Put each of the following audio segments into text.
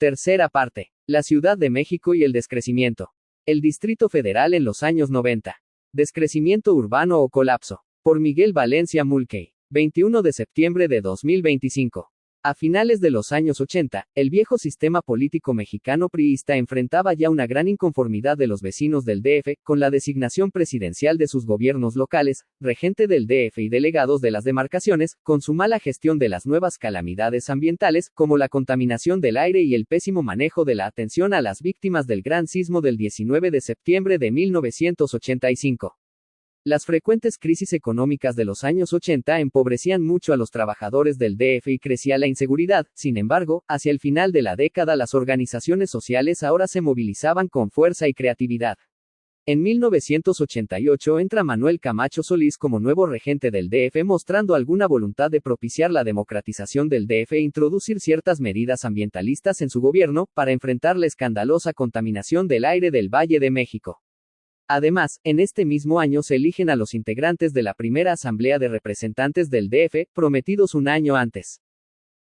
Tercera parte. La Ciudad de México y el descrecimiento. El Distrito Federal en los años 90. Descrecimiento urbano o colapso. Por Miguel Valencia Mulkey. 21 de septiembre de 2025. A finales de los años 80, el viejo sistema político mexicano priista enfrentaba ya una gran inconformidad de los vecinos del DF, con la designación presidencial de sus gobiernos locales, regente del DF y delegados de las demarcaciones, con su mala gestión de las nuevas calamidades ambientales, como la contaminación del aire y el pésimo manejo de la atención a las víctimas del gran sismo del 19 de septiembre de 1985. Las frecuentes crisis económicas de los años 80 empobrecían mucho a los trabajadores del DF y crecía la inseguridad. Sin embargo, hacia el final de la década las organizaciones sociales ahora se movilizaban con fuerza y creatividad. En 1988 entra Manuel Camacho Solís como nuevo regente del DF, mostrando alguna voluntad de propiciar la democratización del DF e introducir ciertas medidas ambientalistas en su gobierno, para enfrentar la escandalosa contaminación del aire del Valle de México. Además, en este mismo año se eligen a los integrantes de la primera Asamblea de Representantes del DF, prometidos un año antes.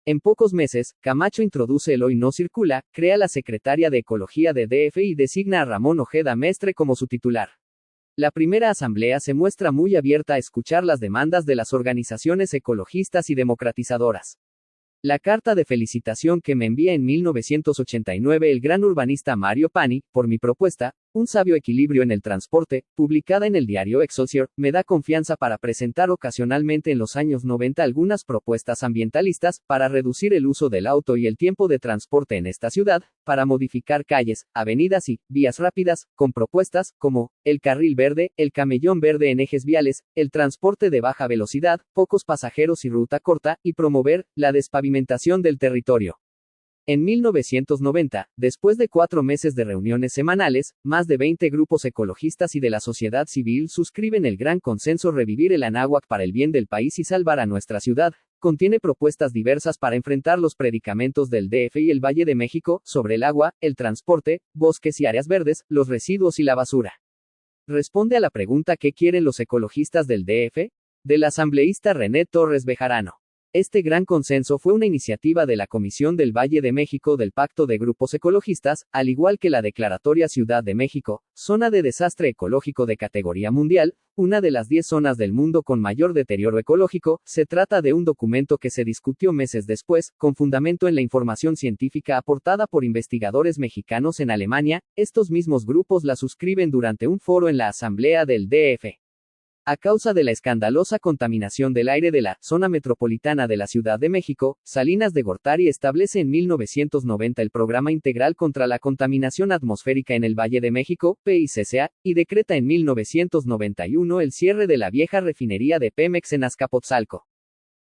En pocos meses, Camacho introduce el Hoy No Circula, crea la Secretaría de Ecología de DF y designa a Ramón Ojeda Mestre como su titular. La primera asamblea se muestra muy abierta a escuchar las demandas de las organizaciones ecologistas y democratizadoras. La carta de felicitación que me envía en 1989 el gran urbanista Mario Pani, por mi propuesta, Un sabio equilibrio en el transporte, publicada en el diario Excelsior, me da confianza para presentar ocasionalmente en los años 90 algunas propuestas ambientalistas, para reducir el uso del auto y el tiempo de transporte en esta ciudad, para modificar calles, avenidas y vías rápidas, con propuestas como el carril verde, el camellón verde en ejes viales, el transporte de baja velocidad, pocos pasajeros y ruta corta, y promover la despavimentación del territorio. En 1990, después de 4 meses de reuniones semanales, más de 20 grupos ecologistas y de la sociedad civil suscriben el gran consenso Revivir el Anáhuac para el bien del país y salvar a nuestra ciudad. Contiene propuestas diversas para enfrentar los predicamentos del DF y el Valle de México, sobre el agua, el transporte, bosques y áreas verdes, los residuos y la basura. Responde a la pregunta ¿qué quieren los ecologistas del DF? Del asambleísta René Torres Bejarano. Este gran consenso fue una iniciativa de la Comisión del Valle de México del Pacto de Grupos Ecologistas, al igual que la Declaratoria Ciudad de México, zona de desastre ecológico de categoría mundial, una de las 10 zonas del mundo con mayor deterioro ecológico. Se trata de un documento que se discutió meses después, con fundamento en la información científica aportada por investigadores mexicanos en Alemania. Estos mismos grupos la suscriben durante un foro en la Asamblea del DF. A causa de la escandalosa contaminación del aire de la zona metropolitana de la Ciudad de México, Salinas de Gortari establece en 1990 el Programa Integral contra la Contaminación Atmosférica en el Valle de México, PICCA, y decreta en 1991 el cierre de la vieja refinería de Pemex en Azcapotzalco.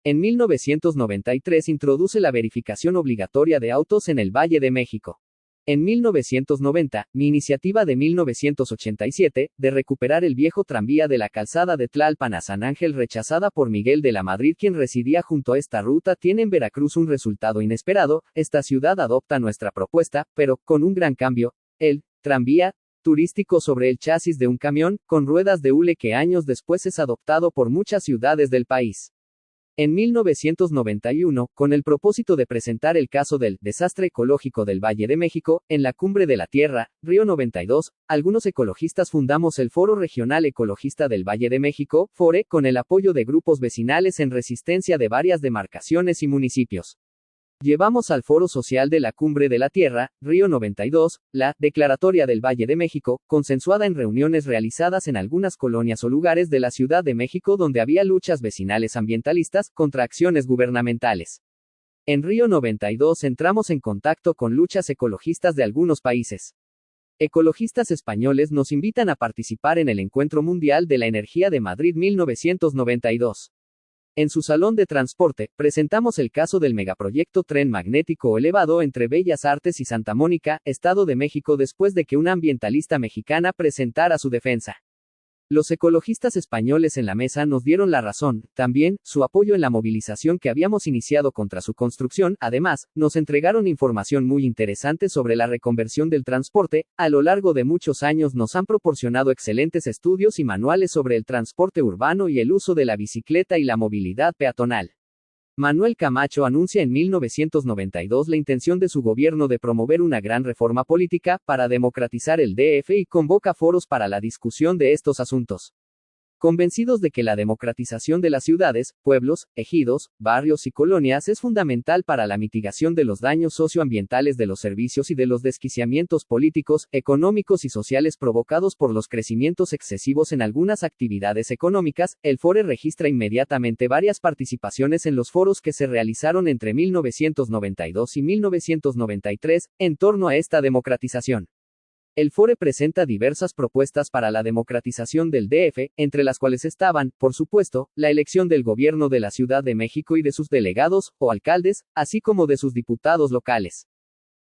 En 1993 introduce la verificación obligatoria de autos en el Valle de México. En 1990, mi iniciativa de 1987, de recuperar el viejo tranvía de la calzada de Tlalpan a San Ángel, rechazada por Miguel de la Madrid, quien residía junto a esta ruta, tiene en Veracruz un resultado inesperado. Esta ciudad adopta nuestra propuesta, pero con un gran cambio: el tranvía turístico sobre el chasis de un camión, con ruedas de hule, que años después es adoptado por muchas ciudades del país. En 1991, con el propósito de presentar el caso del desastre ecológico del Valle de México, en la Cumbre de la Tierra, Río 92, algunos ecologistas fundamos el Foro Regional Ecologista del Valle de México, FORE, con el apoyo de grupos vecinales en resistencia de varias demarcaciones y municipios. Llevamos al Foro Social de la Cumbre de la Tierra, Río 92, la Declaratoria del Valle de México, consensuada en reuniones realizadas en algunas colonias o lugares de la Ciudad de México donde había luchas vecinales ambientalistas, contra acciones gubernamentales. En Río 92 entramos en contacto con luchas ecologistas de algunos países. Ecologistas españoles nos invitan a participar en el Encuentro Mundial de la Energía de Madrid 1992. En su salón de transporte, presentamos el caso del megaproyecto Tren Magnético Elevado entre Bellas Artes y Santa Mónica, Estado de México, después de que una ambientalista mexicana presentara su defensa. Los ecologistas españoles en la mesa nos dieron la razón, también, su apoyo en la movilización que habíamos iniciado contra su construcción. Además, nos entregaron información muy interesante sobre la reconversión del transporte. A lo largo de muchos años nos han proporcionado excelentes estudios y manuales sobre el transporte urbano y el uso de la bicicleta y la movilidad peatonal. Manuel Camacho anuncia en 1992 la intención de su gobierno de promover una gran reforma política para democratizar el DF y convoca foros para la discusión de estos asuntos. Convencidos de que la democratización de las ciudades, pueblos, ejidos, barrios y colonias es fundamental para la mitigación de los daños socioambientales de los servicios y de los desquiciamientos políticos, económicos y sociales provocados por los crecimientos excesivos en algunas actividades económicas, el FORE registra inmediatamente varias participaciones en los foros que se realizaron entre 1992 y 1993, en torno a esta democratización. El FORE presenta diversas propuestas para la democratización del DF, entre las cuales estaban, por supuesto, la elección del gobierno de la Ciudad de México y de sus delegados, o alcaldes, así como de sus diputados locales.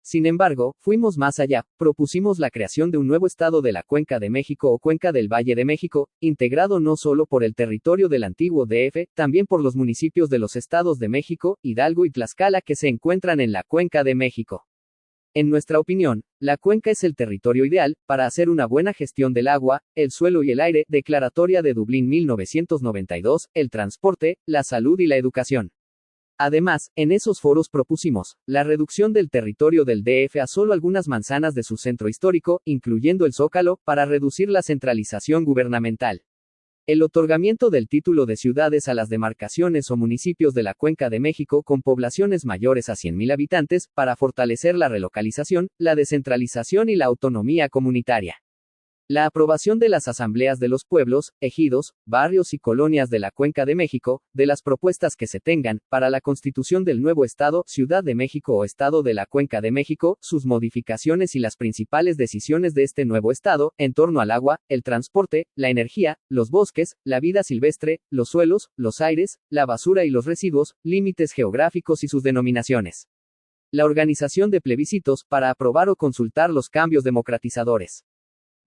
Sin embargo, fuimos más allá, propusimos la creación de un nuevo estado de la Cuenca de México o Cuenca del Valle de México, integrado no solo por el territorio del antiguo DF, también por los municipios de los estados de México, Hidalgo y Tlaxcala que se encuentran en la Cuenca de México. En nuestra opinión, la cuenca es el territorio ideal para hacer una buena gestión del agua, el suelo y el aire, Declaratoria de Dublín 1992, el transporte, la salud y la educación. Además, en esos foros propusimos la reducción del territorio del DF a solo algunas manzanas de su centro histórico, incluyendo el Zócalo, para reducir la centralización gubernamental. El otorgamiento del título de ciudades a las demarcaciones o municipios de la Cuenca de México con poblaciones mayores a 100.000 habitantes, para fortalecer la relocalización, la descentralización y la autonomía comunitaria. La aprobación de las asambleas de los pueblos, ejidos, barrios y colonias de la Cuenca de México, de las propuestas que se tengan, para la constitución del nuevo Estado, Ciudad de México o Estado de la Cuenca de México, sus modificaciones y las principales decisiones de este nuevo Estado, en torno al agua, el transporte, la energía, los bosques, la vida silvestre, los suelos, los aires, la basura y los residuos, límites geográficos y sus denominaciones. La organización de plebiscitos, para aprobar o consultar los cambios democratizadores.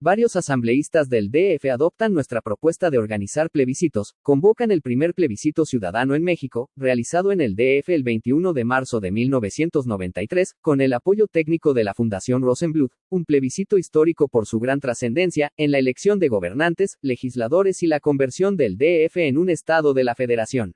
Varios asambleístas del DF adoptan nuestra propuesta de organizar plebiscitos, convocan el primer plebiscito ciudadano en México, realizado en el DF el 21 de marzo de 1993, con el apoyo técnico de la Fundación Rosenbluth, un plebiscito histórico por su gran trascendencia, en la elección de gobernantes, legisladores y la conversión del DF en un estado de la Federación.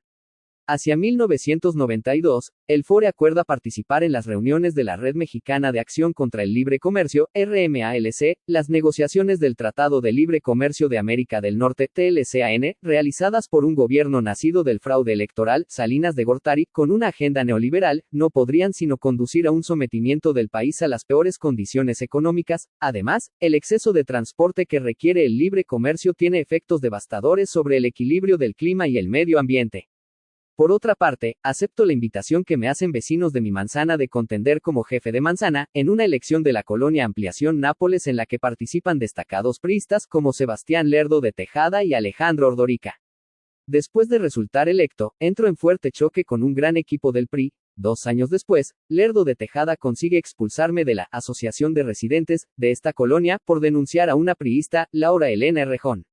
Hacia 1992, el FORE acuerda participar en las reuniones de la Red Mexicana de Acción contra el Libre Comercio, RMALC, las negociaciones del Tratado de Libre Comercio de América del Norte, TLCAN, realizadas por un gobierno nacido del fraude electoral, Salinas de Gortari, con una agenda neoliberal, no podrían sino conducir a un sometimiento del país a las peores condiciones económicas. Además, el exceso de transporte que requiere el libre comercio tiene efectos devastadores sobre el equilibrio del clima y el medio ambiente. Por otra parte, acepto la invitación que me hacen vecinos de mi manzana de contender como jefe de manzana, en una elección de la colonia Ampliación Nápoles en la que participan destacados priistas como Sebastián Lerdo de Tejada y Alejandro Ordorica. Después de resultar electo, entro en fuerte choque con un gran equipo del PRI. 2 años después, Lerdo de Tejada consigue expulsarme de la Asociación de Residentes de esta colonia por denunciar a una priista, Laura Elena Errejón.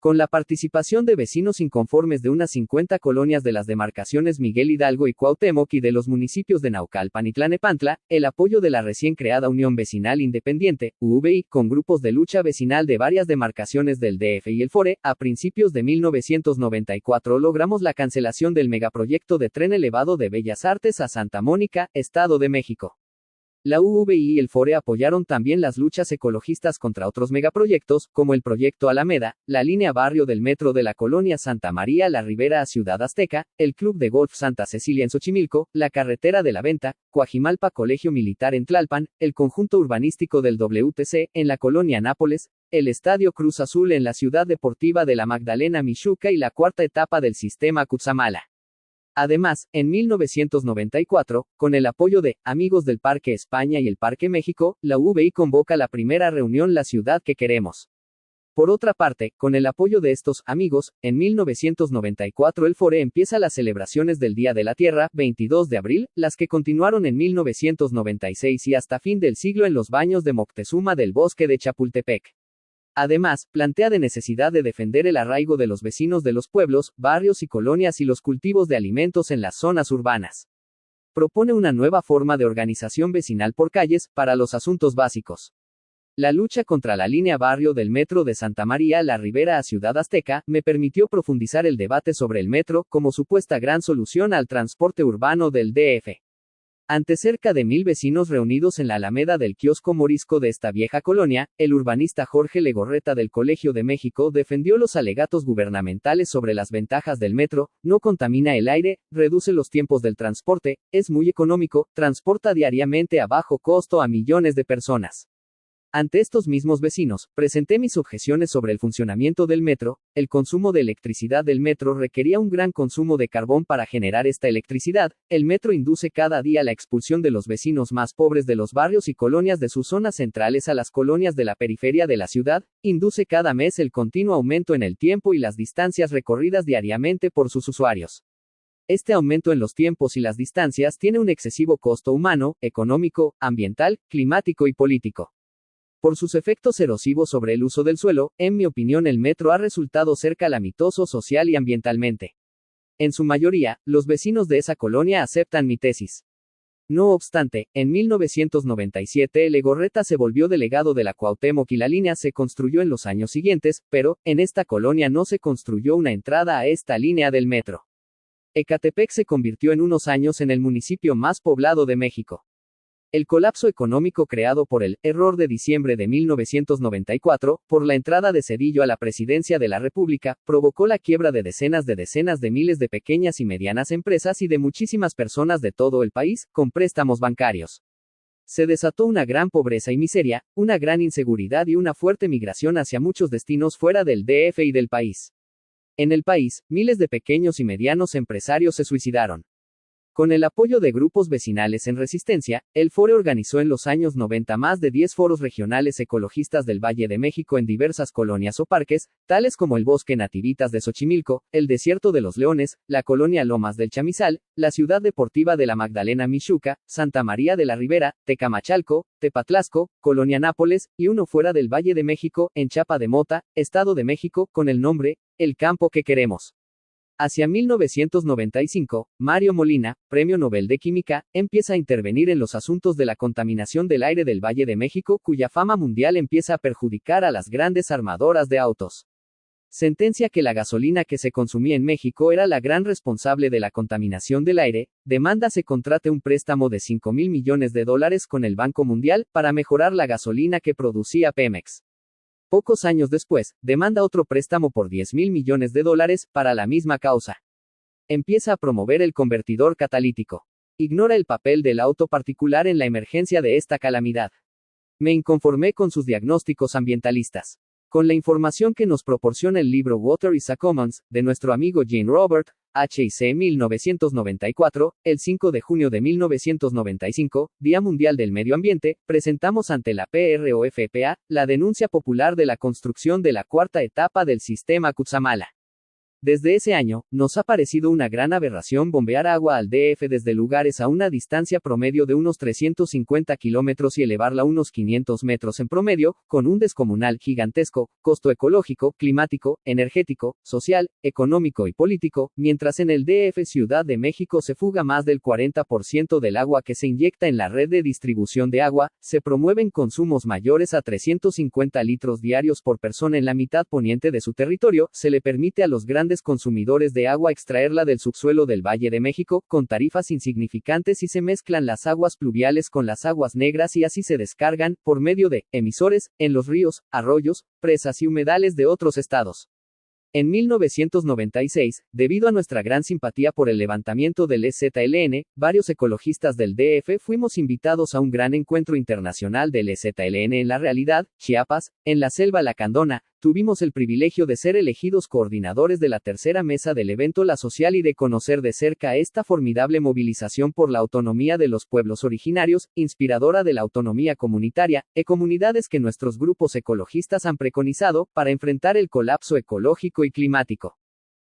Con la participación de vecinos inconformes de unas 50 colonias de las demarcaciones Miguel Hidalgo y Cuauhtémoc y de los municipios de Naucalpan y Tlanepantla, el apoyo de la recién creada Unión Vecinal Independiente, UVI, con grupos de lucha vecinal de varias demarcaciones del DF y el FORE, a principios de 1994 logramos la cancelación del megaproyecto de tren elevado de Bellas Artes a Santa Mónica, Estado de México. La UVI y el FORE apoyaron también las luchas ecologistas contra otros megaproyectos, como el Proyecto Alameda, la línea barrio del metro de la colonia Santa María la Ribera a Ciudad Azteca, el Club de Golf Santa Cecilia en Xochimilco, la Carretera de la Venta, Coajimalpa Colegio Militar en Tlalpan, el conjunto urbanístico del WTC, en la colonia Nápoles, el Estadio Cruz Azul en la Ciudad Deportiva de la Magdalena Mixhuca y la cuarta etapa del Sistema Cutzamala. Además, en 1994, con el apoyo de Amigos del Parque España y el Parque México, la UVI convoca la primera reunión La Ciudad que Queremos. Por otra parte, con el apoyo de estos amigos, en 1994 el FORE empieza las celebraciones del Día de la Tierra, 22 de abril, las que continuaron en 1996 y hasta fin del siglo en los baños de Moctezuma del Bosque de Chapultepec. Además, plantea la necesidad de defender el arraigo de los vecinos de los pueblos, barrios y colonias y los cultivos de alimentos en las zonas urbanas. Propone una nueva forma de organización vecinal por calles, para los asuntos básicos. La lucha contra la línea barrio del metro de Santa María la Ribera a Ciudad Azteca me permitió profundizar el debate sobre el metro como supuesta gran solución al transporte urbano del DF. Ante cerca de 1000 vecinos reunidos en la Alameda del Kiosco Morisco de esta vieja colonia, el urbanista Jorge Legorreta del Colegio de México defendió los alegatos gubernamentales sobre las ventajas del metro: no contamina el aire, reduce los tiempos del transporte, es muy económico, transporta diariamente a bajo costo a millones de personas. Ante estos mismos vecinos, presenté mis objeciones sobre el funcionamiento del metro. El consumo de electricidad del metro requería un gran consumo de carbón para generar esta electricidad. El metro induce cada día la expulsión de los vecinos más pobres de los barrios y colonias de sus zonas centrales a las colonias de la periferia de la ciudad, induce cada mes el continuo aumento en el tiempo y las distancias recorridas diariamente por sus usuarios. Este aumento en los tiempos y las distancias tiene un excesivo costo humano, económico, ambiental, climático y político. Por sus efectos erosivos sobre el uso del suelo, en mi opinión el metro ha resultado ser calamitoso social y ambientalmente. En su mayoría, los vecinos de esa colonia aceptan mi tesis. No obstante, en 1997 Legorreta se volvió delegado de la Cuauhtémoc y la línea se construyó en los años siguientes, pero, en esta colonia no se construyó una entrada a esta línea del metro. Ecatepec se convirtió en unos años en el municipio más poblado de México. El colapso económico creado por el error de diciembre de 1994, por la entrada de Zedillo a la presidencia de la República, provocó la quiebra de decenas de miles de pequeñas y medianas empresas y de muchísimas personas de todo el país, con préstamos bancarios. Se desató una gran pobreza y miseria, una gran inseguridad y una fuerte migración hacia muchos destinos fuera del DF y del país. En el país, miles de pequeños y medianos empresarios se suicidaron. Con el apoyo de grupos vecinales en resistencia, el Fore organizó en los años 90 más de 10 foros regionales ecologistas del Valle de México en diversas colonias o parques, tales como el Bosque Nativitas de Xochimilco, el Desierto de los Leones, la colonia Lomas del Chamizal, la Ciudad Deportiva de la Magdalena Mixhuca, Santa María de la Ribera, Tecamachalco, Tepatlasco, Colonia Nápoles, y uno fuera del Valle de México, en Chapa de Mota, Estado de México, con el nombre, El Campo que Queremos. Hacia 1995, Mario Molina, Premio Nobel de Química, empieza a intervenir en los asuntos de la contaminación del aire del Valle de México, cuya fama mundial empieza a perjudicar a las grandes armadoras de autos. Sentencia que la gasolina que se consumía en México era la gran responsable de la contaminación del aire, demanda se contrate un préstamo de $5,000 millones con el Banco Mundial, para mejorar la gasolina que producía Pemex. Pocos años después, demanda otro préstamo por $10,000 millones para la misma causa. Empieza a promover el convertidor catalítico. Ignora el papel del auto particular en la emergencia de esta calamidad. Me inconformé con sus diagnósticos ambientalistas. Con la información que nos proporciona el libro Water is a Commons, de nuestro amigo Gene Robert, H.I.C. 1994, el 5 de junio de 1995, Día Mundial del Medio Ambiente, presentamos ante la PROFPA, la denuncia popular de la construcción de la cuarta etapa del sistema Cutzamala. Desde ese año, nos ha parecido una gran aberración bombear agua al DF desde lugares a una distancia promedio de unos 350 kilómetros y elevarla a unos 500 metros en promedio, con un descomunal gigantesco costo ecológico, climático, energético, social, económico y político, mientras en el DF Ciudad de México se fuga más del 40% del agua que se inyecta en la red de distribución de agua, se promueven consumos mayores a 350 litros diarios por persona en la mitad poniente de su territorio, se le permite a los grandes consumidores de agua extraerla del subsuelo del Valle de México, con tarifas insignificantes, y se mezclan las aguas pluviales con las aguas negras y así se descargan, por medio de emisores, en los ríos, arroyos, presas y humedales de otros estados. En 1996, debido a nuestra gran simpatía por el levantamiento del EZLN, varios ecologistas del DF fuimos invitados a un gran encuentro internacional del EZLN en la realidad, Chiapas, en la selva lacandona. Tuvimos el privilegio de ser elegidos coordinadores de la tercera mesa del evento La Social y de conocer de cerca esta formidable movilización por la autonomía de los pueblos originarios, inspiradora de la autonomía comunitaria, comunidades que nuestros grupos ecologistas han preconizado, para enfrentar el colapso ecológico y climático.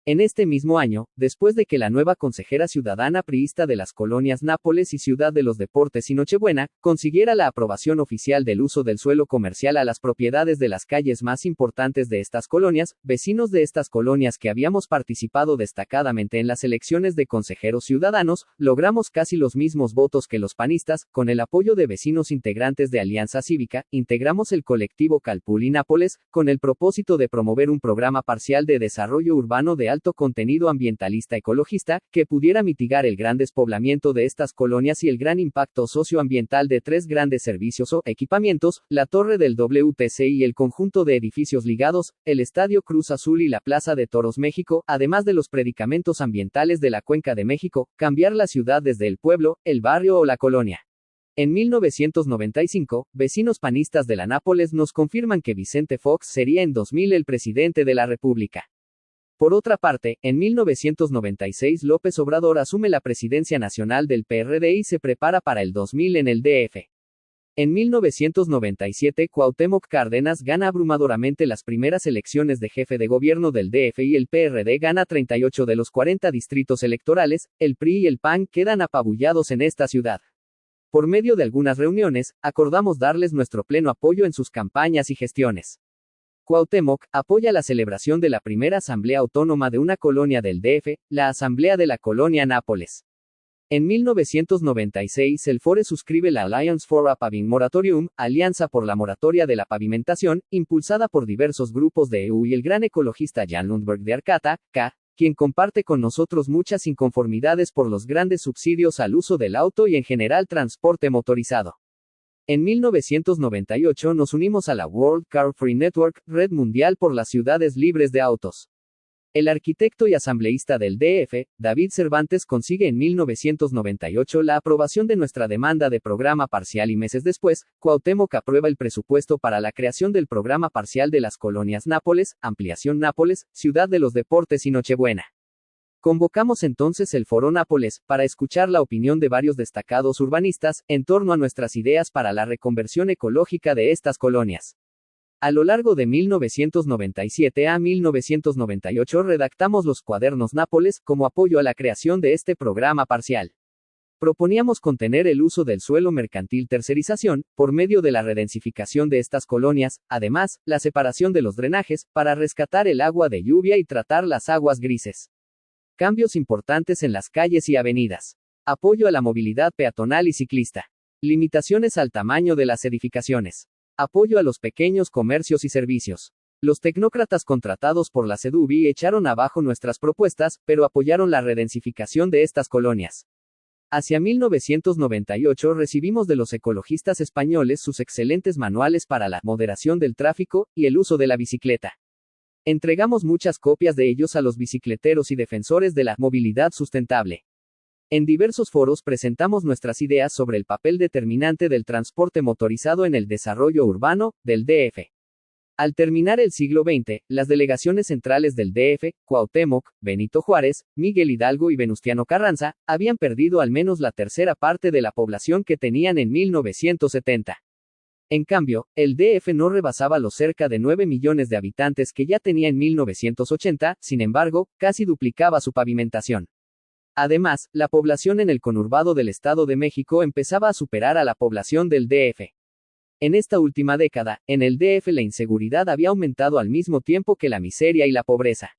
En este mismo año, después de que la nueva consejera ciudadana priista de las colonias Nápoles y Ciudad de los Deportes y Nochebuena, consiguiera la aprobación oficial del uso del suelo comercial a las propiedades de las calles más importantes de estas colonias, vecinos de estas colonias que habíamos participado destacadamente en las elecciones de consejeros ciudadanos, logramos casi los mismos votos que los panistas, con el apoyo de vecinos integrantes de Alianza Cívica, integramos el colectivo Calpulli Nápoles, con el propósito de promover un programa parcial de desarrollo urbano de alto contenido ambientalista ecologista, que pudiera mitigar el gran despoblamiento de estas colonias y el gran impacto socioambiental de tres grandes servicios o equipamientos, la torre del WTC y el conjunto de edificios ligados, el Estadio Cruz Azul y la Plaza de Toros México, además de los predicamentos ambientales de la Cuenca de México, cambiar la ciudad desde el pueblo, el barrio o la colonia. En 1995, vecinos panistas de la Nápoles nos confirman que Vicente Fox sería en 2000 el presidente de la República. Por otra parte, en 1996 López Obrador asume la presidencia nacional del PRD y se prepara para el 2000 en el DF. En 1997 Cuauhtémoc Cárdenas gana abrumadoramente las primeras elecciones de jefe de gobierno del DF y el PRD gana 38 de los 40 distritos electorales, el PRI y el PAN quedan apabullados en esta ciudad. Por medio de algunas reuniones, acordamos darles nuestro pleno apoyo en sus campañas y gestiones. Cuauhtémoc apoya la celebración de la primera asamblea autónoma de una colonia del DF, la Asamblea de la Colonia Nápoles. En 1996 el FORE suscribe la Alliance for a Paving Moratorium, Alianza por la Moratoria de la Pavimentación, impulsada por diversos grupos de EU y el gran ecologista Jan Lundberg de Arcata, quien comparte con nosotros muchas inconformidades por los grandes subsidios al uso del auto y en general transporte motorizado. En 1998 nos unimos a la World Car Free Network, red mundial por las ciudades libres de autos. El arquitecto y asambleísta del DF, David Cervantes, consigue en 1998 la aprobación de nuestra demanda de programa parcial y meses después, Cuauhtémoc aprueba el presupuesto para la creación del programa parcial de las colonias Nápoles, Ampliación Nápoles, Ciudad de los Deportes y Nochebuena. Convocamos entonces el Foro Nápoles, para escuchar la opinión de varios destacados urbanistas, en torno a nuestras ideas para la reconversión ecológica de estas colonias. A lo largo de 1997 a 1998 redactamos los cuadernos Nápoles, como apoyo a la creación de este programa parcial. Proponíamos contener el uso del suelo mercantil tercerización, por medio de la redensificación de estas colonias, además, la separación de los drenajes, para rescatar el agua de lluvia y tratar las aguas grises. Cambios importantes en las calles y avenidas. Apoyo a la movilidad peatonal y ciclista. Limitaciones al tamaño de las edificaciones. Apoyo a los pequeños comercios y servicios. Los tecnócratas contratados por la SEDUBI echaron abajo nuestras propuestas, pero apoyaron la redensificación de estas colonias. Hacia 1998 recibimos de los ecologistas españoles sus excelentes manuales para la moderación del tráfico y el uso de la bicicleta. Entregamos muchas copias de ellos a los bicicleteros y defensores de la movilidad sustentable. En diversos foros presentamos nuestras ideas sobre el papel determinante del transporte motorizado en el desarrollo urbano del DF. Al terminar el siglo XX, las delegaciones centrales del DF, Cuauhtémoc, Benito Juárez, Miguel Hidalgo y Venustiano Carranza, habían perdido al menos la tercera parte de la población que tenían en 1970. En cambio, el DF no rebasaba los cerca de 9 millones de habitantes que ya tenía en 1980, sin embargo, casi duplicaba su pavimentación. Además, la población en el conurbado del Estado de México empezaba a superar a la población del DF. En esta última década, en el DF la inseguridad había aumentado al mismo tiempo que la miseria y la pobreza.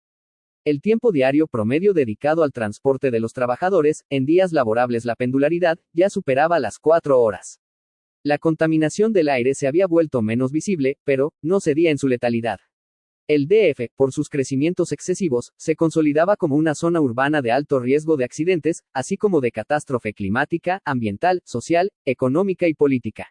El tiempo diario promedio dedicado al transporte de los trabajadores, en días laborables la pendularidad, ya superaba las 4 horas. La contaminación del aire se había vuelto menos visible, pero no cedía en su letalidad. El DF, por sus crecimientos excesivos, se consolidaba como una zona urbana de alto riesgo de accidentes, así como de catástrofe climática, ambiental, social, económica y política.